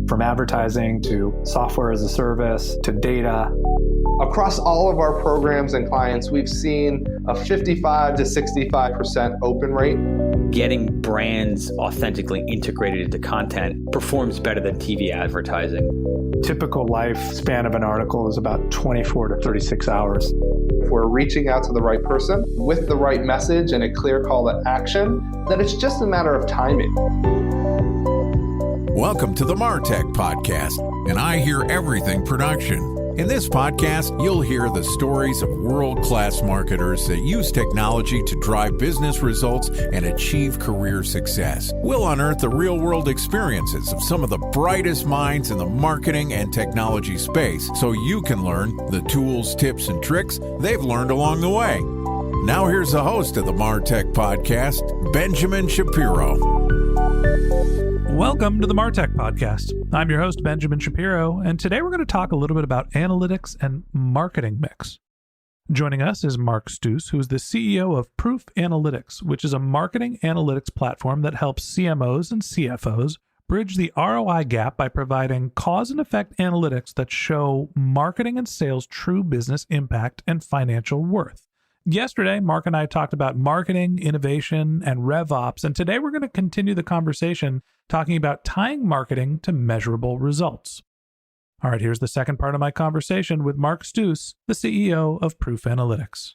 From advertising to software as a service to data. Across all of our programs and clients, we've seen a 55 to 65% open rate. Getting brands authentically integrated into content performs better than TV advertising. Typical lifespan of an article is about 24 to 36 hours. If we're reaching out to the right person with the right message and a clear call to action, then it's just a matter of timing. Welcome to the MarTech Podcast, and I Hear Everything production. In this podcast, you'll hear the stories of world-class marketers that use technology to drive business results and achieve career success. We'll unearth the real-world experiences of some of the brightest minds in the marketing and technology space so you can learn the tools, tips, and tricks they've learned along the way. Now here's the host of the MarTech Podcast, Benjamin Shapiro. Welcome to the MarTech Podcast. I'm your host, Benjamin Shapiro, and today we're going to talk a little bit about analytics and marketing mix. Joining us is Mark Stouse, who is the CEO of Proof Analytics, which is a marketing analytics platform that helps CMOs and CFOs bridge the ROI gap by providing cause and effect analytics that show marketing and sales true business impact and financial worth. Yesterday, Mark and I talked about marketing, innovation, and RevOps, and today we're going to continue the conversation talking about tying marketing to measurable results. All right, here's the second part of my conversation with Mark Stouse, the CEO of Proof Analytics.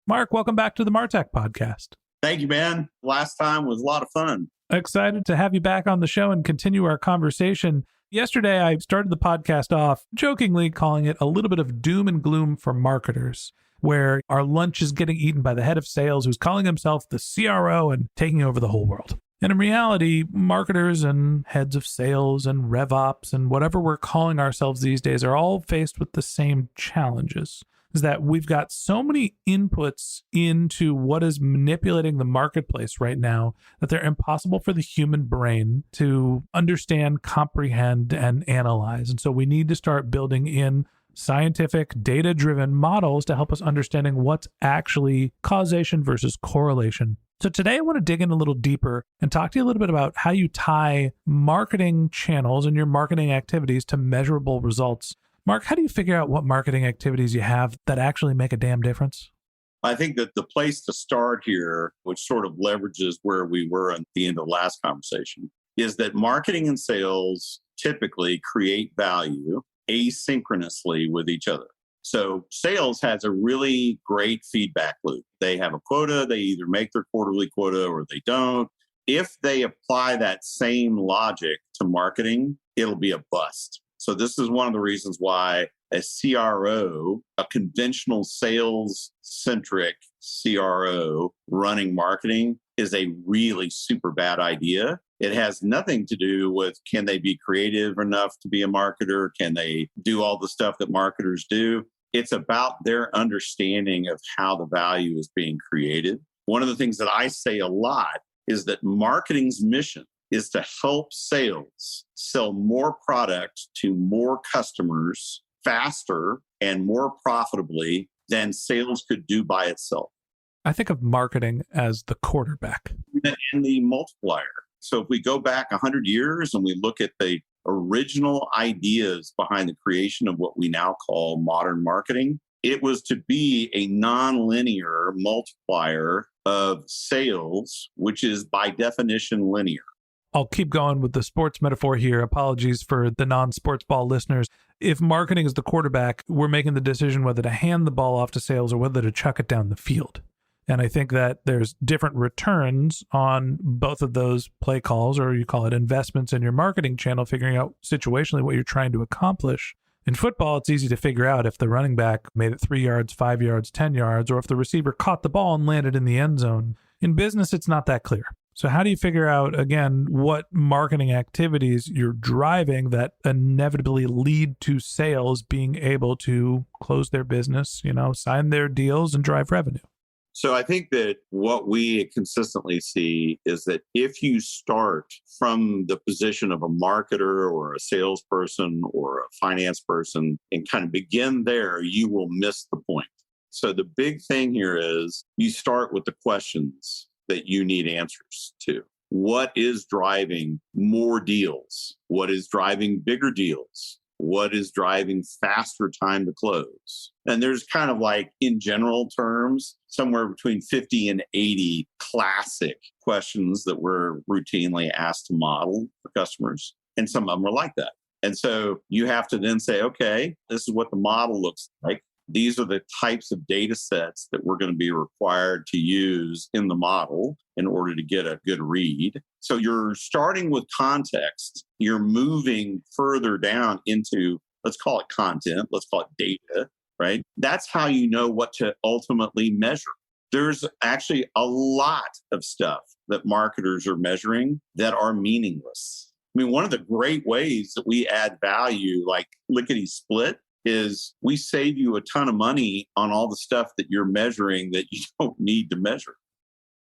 Mark, welcome back to the MarTech Podcast. Thank you, man. Last time was a lot of fun. Excited to have you back on the show and continue our conversation. Yesterday, I started the podcast off jokingly calling it a little bit of doom and gloom for marketers, where our lunch is getting eaten by the head of sales who's calling himself the CRO and taking over the whole world. And in reality, marketers and heads of sales and RevOps and whatever we're calling ourselves these days are all faced with the same challenges. Is that we've got so many inputs into what is manipulating the marketplace right now that they're impossible for the human brain to understand, comprehend, and analyze. And so we need to start building in scientific, data-driven models to help us understanding what's actually causation versus correlation. So today I want to dig in a little deeper and talk to you a little bit about how you tie marketing channels and your marketing activities to measurable results. Mark, how do you figure out what marketing activities you have that actually make a damn difference? I think that the place to start here, which sort of leverages where we were at the end of the last conversation, is that marketing and sales typically create value asynchronously with each other. So sales has a really great feedback loop. They have a quota, they either make their quarterly quota or they don't. If they apply that same logic to marketing, it'll be a bust. So this is one of the reasons why a CRO, a conventional sales-centric CRO running marketing is a really super bad idea. It has nothing to do with can they be creative enough to be a marketer? Can they do all the stuff that marketers do? It's about their understanding of how the value is being created. One of the things that I say a lot is that marketing's mission is to help sales sell more product to more customers faster and more profitably than sales could do by itself. I think of marketing as the quarterback. And the multiplier. So if we go back 100 years and we look at the original ideas behind the creation of what we now call modern marketing, it was to be a nonlinear multiplier of sales, which is by definition linear. I'll keep going with the sports metaphor here. Apologies for the non-sports ball listeners. If marketing is the quarterback, we're making the decision whether to hand the ball off to sales or whether to chuck it down the field. And I think that there's different returns on both of those play calls, or you call it investments in your marketing channel, figuring out situationally what you're trying to accomplish. In football, it's easy to figure out if the running back made it 3 yards, 5 yards, 10 yards, or if the receiver caught the ball and landed in the end zone. In business, it's not that clear. So how do you figure out, again, what marketing activities you're driving that inevitably lead to sales being able to close their business, sign their deals and drive revenue? So I think that what we consistently see is that if you start from the position of a marketer or a salesperson or a finance person and kind of begin there, you will miss the point. So the big thing here is you start with the questions that you need answers to. what is driving more deals? What is driving bigger deals? What is driving faster time to close? And there's kind of like, in general terms, somewhere between 50 and 80 classic questions that we're routinely asked to model for customers. And some of them are like that. And so you have to then say, okay, this is what the model looks like. These are the types of data sets that we're going to be required to use in the model in order to get a good read. So you're starting with context. You're moving further down into, let's call it content, let's call it data, right? That's how you know what to ultimately measure. There's actually a lot of stuff that marketers are measuring that are meaningless. I mean, one of the great ways that we add value, like lickety split, is we save you a ton of money on all the stuff that you're measuring that you don't need to measure.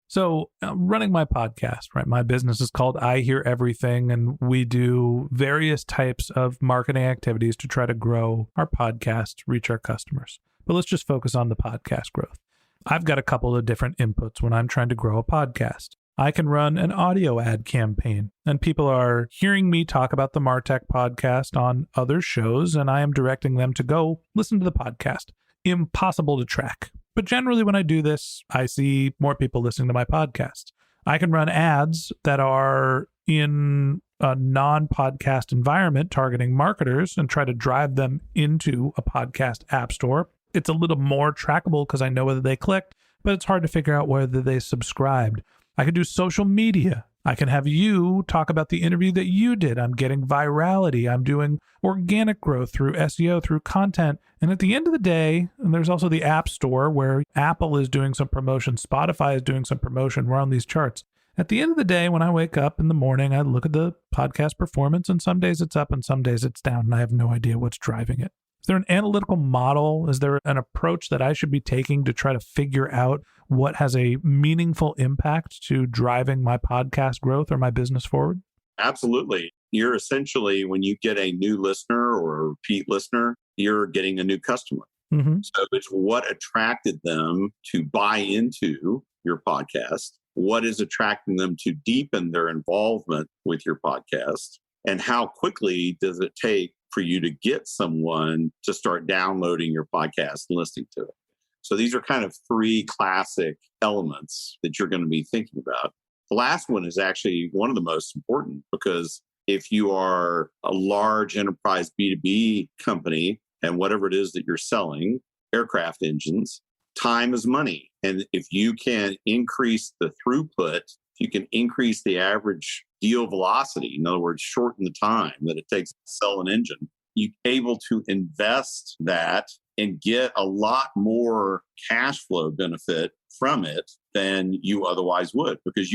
So running my podcast, right? My business is called I Hear Everything, and we do various types of marketing activities to try to grow our podcast, reach our customers. But let's just focus on the podcast growth. I've got a couple of different inputs when I'm trying to grow a podcast. I can run an audio ad campaign, and people are hearing me talk about the MarTech podcast on other shows, and I am directing them to go listen to the podcast. Impossible to track. But generally, when I do this, I see more people listening to my podcast. I can run ads that are in a non-podcast environment targeting marketers and try to drive them into a podcast app store. It's a little more trackable because I know whether they clicked, but it's hard to figure out whether they subscribed. I can do social media. I can have you talk about the interview that you did. I'm getting virality. I'm doing organic growth through SEO, through content. And at the end of the day, and there's also the App Store where Apple is doing some promotion, Spotify is doing some promotion. We're on these charts. At the end of the day, when I wake up in the morning, I look at the podcast performance, and some days it's up and some days it's down, and I have no idea what's driving it. Is there an analytical model? Is there an approach that I should be taking to try to figure out what has a meaningful impact to driving my podcast growth or my business forward? Absolutely. You're essentially, when you get a new listener or a repeat listener, you're getting a new customer. Mm-hmm. So it's what attracted them to buy into your podcast, what is attracting them to deepen their involvement with your podcast, and how quickly does it take for you to get someone to start downloading your podcast and listening to it. So these are kind of three classic elements that you're going to be thinking about. The last one is actually one of the most important, because if you are a large enterprise B2B company and whatever it is that you're selling, aircraft engines, time is money. And if you can increase the throughput, you can increase the average deal velocity, in other words, shorten the time that it takes to sell an engine, you're able to invest that and get a lot more cash flow benefit from it than you otherwise would. Because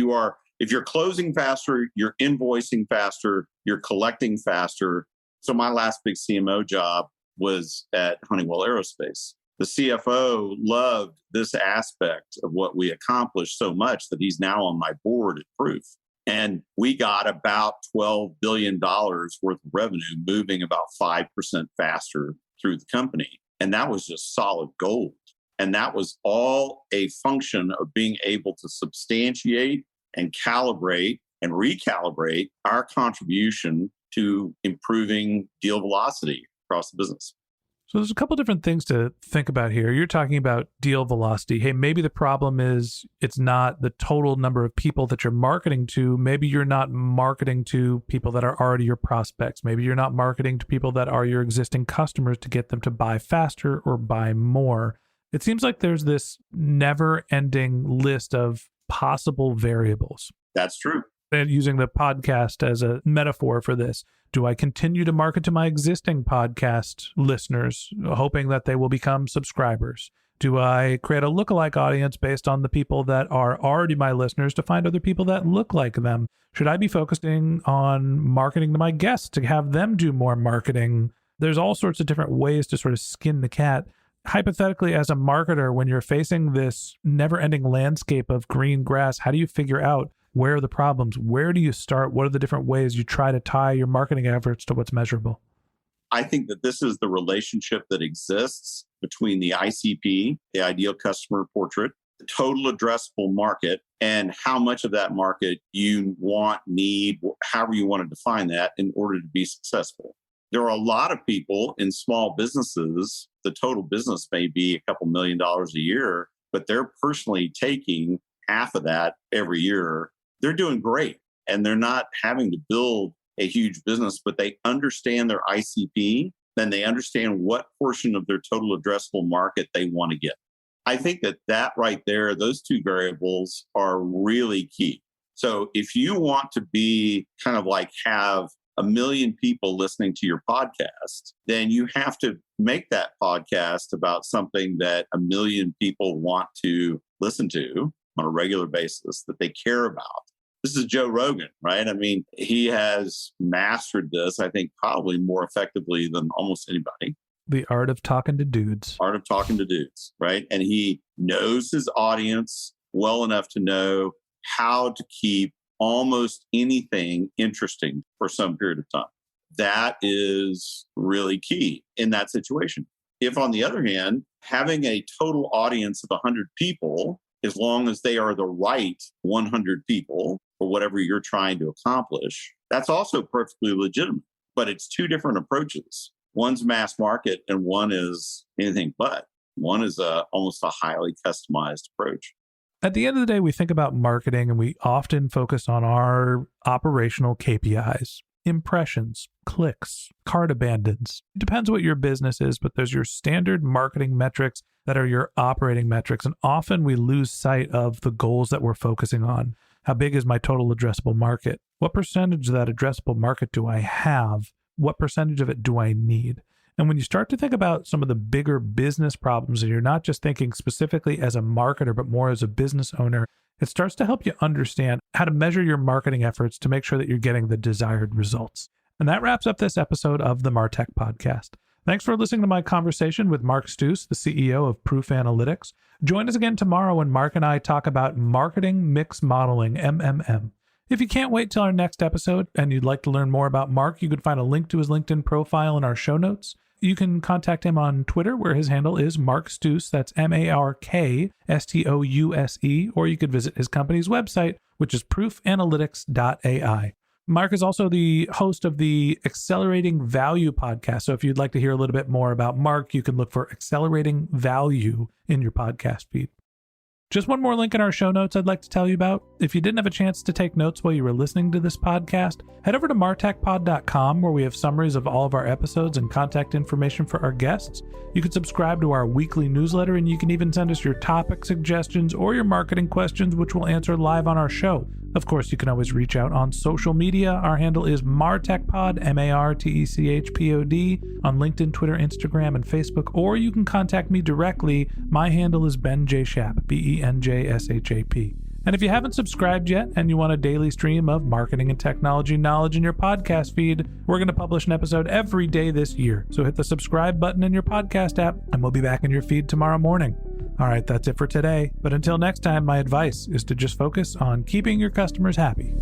if you're closing faster, you're invoicing faster, you're collecting faster. So my last big CMO job was at Honeywell Aerospace. The CFO loved this aspect of what we accomplished so much that he's now on my board at Proof. And we got about $12 billion worth of revenue moving about 5% faster through the company. And that was just solid gold. And that was all a function of being able to substantiate and calibrate and recalibrate our contribution to improving deal velocity across the business. So there's a couple different things to think about here. You're talking about deal velocity. Hey, maybe the problem is it's not the total number of people that you're marketing to. Maybe you're not marketing to people that are already your prospects. Maybe you're not marketing to people that are your existing customers to get them to buy faster or buy more. It seems like there's this never-ending list of possible variables. That's true. And using the podcast as a metaphor for this, do I continue to market to my existing podcast listeners, hoping that they will become subscribers? Do I create a lookalike audience based on the people that are already my listeners to find other people that look like them? Should I be focusing on marketing to my guests to have them do more marketing? There's all sorts of different ways to sort of skin the cat. Hypothetically, as a marketer, when you're facing this never-ending landscape of green grass, how do you figure out where are the problems? Where do you start? What are the different ways you try to tie your marketing efforts to what's measurable? I think that this is the relationship that exists between the ICP, the ideal customer portrait, total addressable market and how much of that market you want, need, however you want to define that in order to be successful. There are a lot of people in small businesses, the total business may be a couple $1 million a year, but they're personally taking half of that every year. They're doing great and they're not having to build a huge business, but they understand their ICP, then they understand what portion of their total addressable market they want to get. I think that right there, those two variables are really key. So if you want to be kind of like have 1 million people listening to your podcast, then you have to make that podcast about something that 1 million people want to listen to on a regular basis, that they care about. This is Joe Rogan, right? I mean, he has mastered this, I think, probably more effectively than almost anybody. The art of talking to dudes. Art of talking to dudes, right? And he knows his audience well enough to know how to keep almost anything interesting for some period of time. That is really key in that situation. If, on the other hand, having a total audience of 100 people, as long as they are the right 100 people for whatever you're trying to accomplish, that's also perfectly legitimate. But it's two different approaches. One's mass market and one is anything but. One is almost a highly customized approach. At the end of the day, we think about marketing and we often focus on our operational KPIs, impressions, clicks, cart abandons. It depends what your business is, but there's your standard marketing metrics that are your operating metrics. And often we lose sight of the goals that we're focusing on. How big is my total addressable market? What percentage of that addressable market do I have? What percentage of it do I need? And when you start to think about some of the bigger business problems, and you're not just thinking specifically as a marketer, but more as a business owner, it starts to help you understand how to measure your marketing efforts to make sure that you're getting the desired results. And that wraps up this episode of the Martech Podcast. Thanks for listening to my conversation with Mark Stouse, the CEO of Proof Analytics. Join us again tomorrow when Mark and I talk about marketing mix modeling, MMM. If you can't wait till our next episode and you'd like to learn more about Mark, you can find a link to his LinkedIn profile in our show notes. You can contact him on Twitter, where his handle is Mark Stouse, that's MarkStouse, or you could visit his company's website, which is proofanalytics.ai. Mark is also the host of the Accelerating Value podcast. So if you'd like to hear a little bit more about Mark, you can look for Accelerating Value in your podcast feed. Just one more link in our show notes I'd like to tell you about. If you didn't have a chance to take notes while you were listening to this podcast, head over to martechpod.com, where we have summaries of all of our episodes and contact information for our guests. You can subscribe to our weekly newsletter, and you can even send us your topic suggestions or your marketing questions, which we'll answer live on our show. Of course, you can always reach out on social media. Our handle is MartechPod, MartechPod, on LinkedIn, Twitter, Instagram, and Facebook, or you can contact me directly. My handle is Ben J. Shap, BenJShap. And if you haven't subscribed yet and you want a daily stream of marketing and technology knowledge in your podcast feed, we're going to publish an episode every day this year. So hit the subscribe button in your podcast app, and we'll be back in your feed tomorrow morning. All right, that's it for today. But until next time, my advice is to just focus on keeping your customers happy.